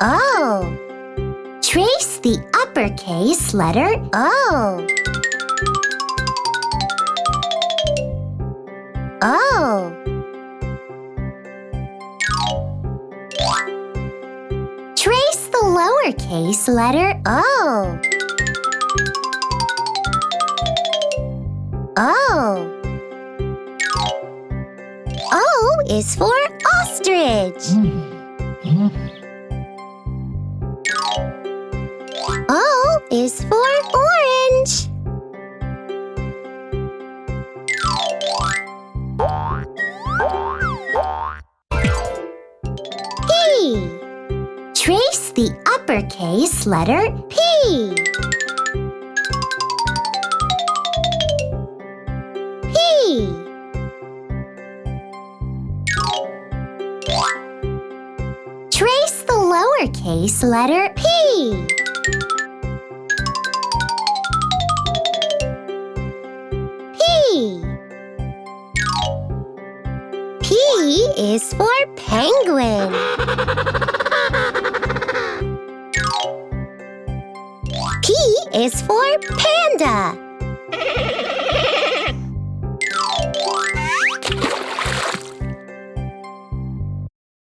O. Trace the uppercase letter O. O. Trace the lowercase letter O. O. O is for ostrich. O is for orange. P. Trace the uppercase letter P. P. Trace the lowercase letter P. P. P is for penguin. P is for panda.